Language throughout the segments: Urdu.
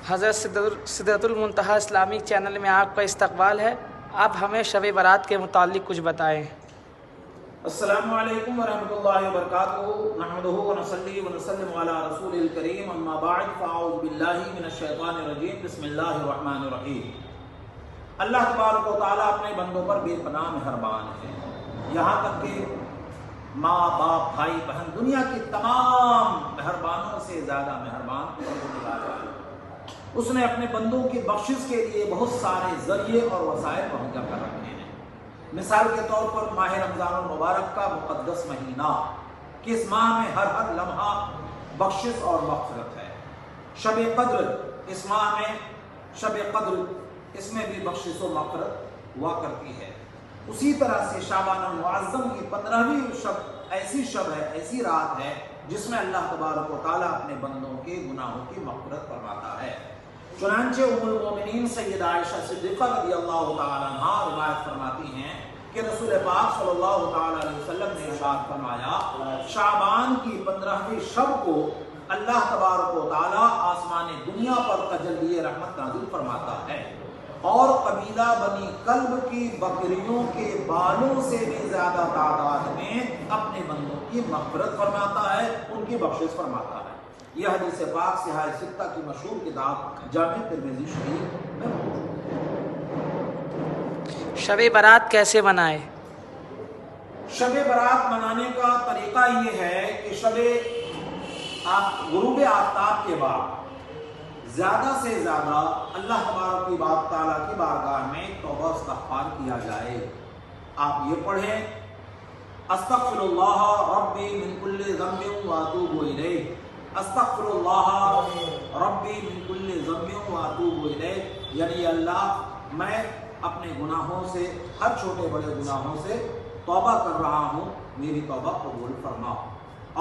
حضرت سدرۃ المنتہا اسلامی چینل میں آپ کا استقبال ہے. آپ ہمیں شب برات کے متعلق کچھ بتائیں. السلام علیکم ورحمۃ اللہ وبرکاتہ. نحمدہ ونصلی ونسلم علی رسول الکریم. اما بعد فاعوذ باللہ من الشیطان الرجیم. بسم اللہ الرحمن الرحیم. اللہ تبارک و تعالیٰ اپنے بندوں پر بے پناہ مہربان ہے. یہاں تک کہ ماں باپ بھائی بہن دنیا کی تمام مہربانوں سے زیادہ مہربان پروردگار ہے. اس نے اپنے بندوں کی بخشش کے لیے بہت سارے ذریعے اور وسائل مہیا کر رکھے ہیں. مثال کے طور پر ماہ رمضان المبارک کا مقدس مہینہ کہ اس ماہ میں ہر لمحہ بخشش اور مغفرت ہے. شب قدر اس ماہ میں شب قدر اس میں بھی بخشش و مغفرت ہوا کرتی ہے. اسی طرح سے شعبان المعظم کی 15ویں شب ایسی شب ہے، ایسی رات ہے جس میں اللہ تبارک و تعالیٰ اپنے بندوں کے گناہوں کی مغفرت فرماتا ہے. چنانچہ ام المومنین سیدہ عائشہ صدیقہ رضی اللہ تعالیٰ عنہا روایت فرماتی ہیں کہ رسول پاک صلی اللہ تعالیٰ علیہ وسلم نے ارشاد فرمایا، شعبان کی 15ویں شب کو اللہ تبارک و تعالیٰ آسمان دنیا پر تجلی رحمت نازل فرماتا ہے اور قبیلہ بنی کلب کی بکریوں کے بالوں سے بھی زیادہ تعداد میں اپنے بندوں کی مغفرت فرماتا ہے، ان کی بخشش فرماتا ہے. یہ حدیث پاک صحیح ستہ کی مشہور کتاب جامع ترمذی شریف میں موجود ہے. شب برات کیسے منائے؟ شب برات منانے کا طریقہ یہ ہے کہ غروب آفتاب کے بعد زیادہ سے زیادہ اللہ تبارک کی بات تعالیٰ کی بارگاہ میں توبہ استغفار کیا جائے. آپ یہ پڑھیں، استغفر اللہ ربی من کل ذنب واتوب الیہ، استغفر اللہ ربی من کل ذنب واتوب الیہ، یعنی اللہ میں اپنے گناہوں سے، ہر چھوٹے بڑے گناہوں سے توبہ کر رہا ہوں، میری توبہ قبول فرما.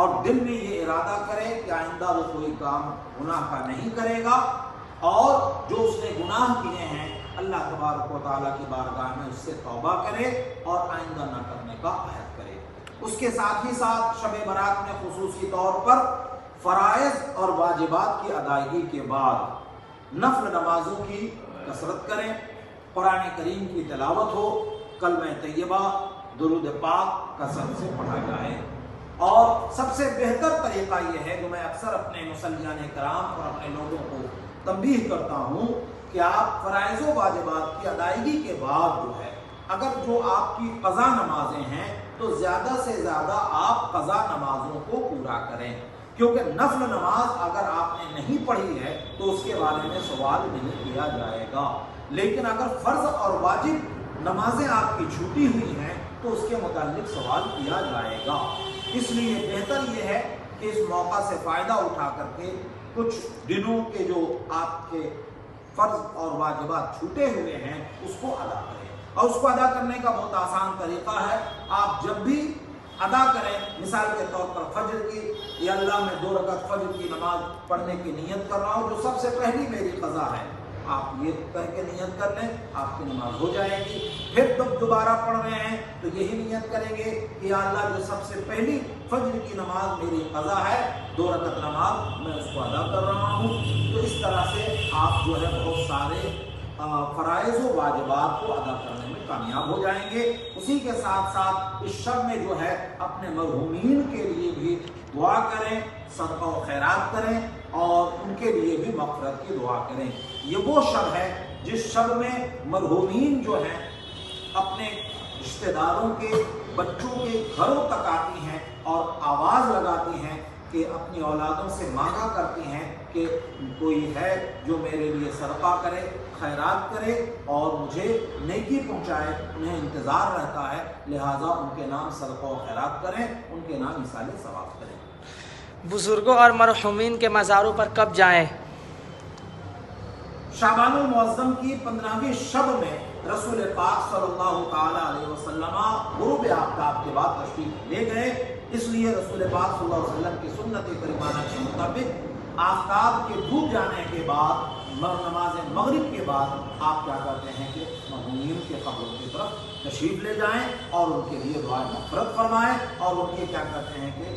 اور دل میں یہ ارادہ کرے کہ آئندہ وہ کوئی کام گناہ کا نہیں کرے گا، اور جو اس نے گناہ کیے ہیں اللہ تبارک و تعالیٰ کی بارگاہ میں اس سے توبہ کرے اور آئندہ نہ کرنے کا عہد کرے. اس کے ساتھ ہی ساتھ شب برات میں خصوصی طور پر فرائض اور واجبات کی ادائیگی کے بعد نفل نمازوں کی کثرت کریں، قرآن کریم کی تلاوت ہو، کلمہ طیبہ درود پاک کثرت سے پڑھا جائے. اور سب سے بہتر طریقہ یہ ہے جو میں اکثر اپنے مصلیان کرام اور اپنے لوگوں کو تنبیہ کرتا ہوں کہ آپ فرائض و واجبات کی ادائیگی کے بعد جو ہے، اگر جو آپ کی قضا نمازیں ہیں تو زیادہ سے زیادہ آپ قضا نمازوں کو پورا کریں، کیونکہ نفل نماز اگر آپ نے نہیں پڑھی ہے تو اس کے بارے میں سوال نہیں کیا جائے گا. لیکن اگر فرض اور واجب نمازیں آپ کی چھوٹی ہوئی ہیں تو اس کے متعلق سوال کیا جائے گا. اس لیے بہتر یہ ہے کہ اس موقع سے فائدہ اٹھا کر کے کچھ دنوں کے جو آپ کے فرض اور واجبات چھوٹے ہوئے ہیں اس کو ادا کریں. اور اس کو ادا کرنے کا بہت آسان طریقہ ہے، آپ جب بھی ادا کریں، مثال کے طور پر فجر کی، یا اللہ میں 2 رکعت فجر کی نماز پڑھنے کی نیت کر رہا ہوں جو سب سے پہلی میری قضا ہے، آپ یہ کہہ کے نیت کر لیں، آپ کی نماز ہو جائے گی. پھر جب دوبارہ پڑھ رہے ہیں تو یہی نیت کریں گے کہ یا اللہ جو سب سے پہلی فجر کی نماز میری قضا ہے، 2 رکعت نماز میں اس کو ادا کر رہا ہوں. تو اس طرح سے آپ جو ہے بہت سارے فرائض و واجبات کو ادا کرنے میں کامیاب ہو جائیں گے. اسی کے ساتھ ساتھ اس شب میں جو ہے اپنے مرحومین کے لیے بھی دعا کریں، صدقہ و خیرات کریں اور ان کے لیے بھی مغفرت کی دعا کریں. یہ وہ شب ہے جس شب میں مرحومین جو ہیں اپنے رشتہ داروں کے، بچوں کے گھروں تک آتی ہیں اور آواز لگاتی ہیں کہ اپنی اولادوں سے مانگا کرتی ہیں کہ کوئی ہے جو میرے لیے صدقہ کرے، خیرات کرے اور مجھے نیکی پہنچائے. انہیں انتظار رہتا ہے، لہٰذا ان کے نام صدقہ و خیرات کریں، ان کے نام ایصال ثواب کریں. بزرگوں اور مرحومین کے مزاروں پر کب جائیں؟ شعبان المعظم کی 15ویں شب میں رسول پاک صلی اللہ تعالیٰ علیہ وسلم غروب آفتاب کے بعد تشریف لے گئے. اس لیے رسول پاک صلی اللہ علیہ وسلم کی سنت کریمانہ کے مطابق آفتاب کے ڈوب جانے کے بعد نماز مغرب کے بعد آپ کیا کرتے ہیں کہ مرحومین کے قبروں کی طرف تشریف لے جائیں اور ان کے لیے دعائیں مغفرت فرمائیں اور ان کے کیا کرتے ہیں کہ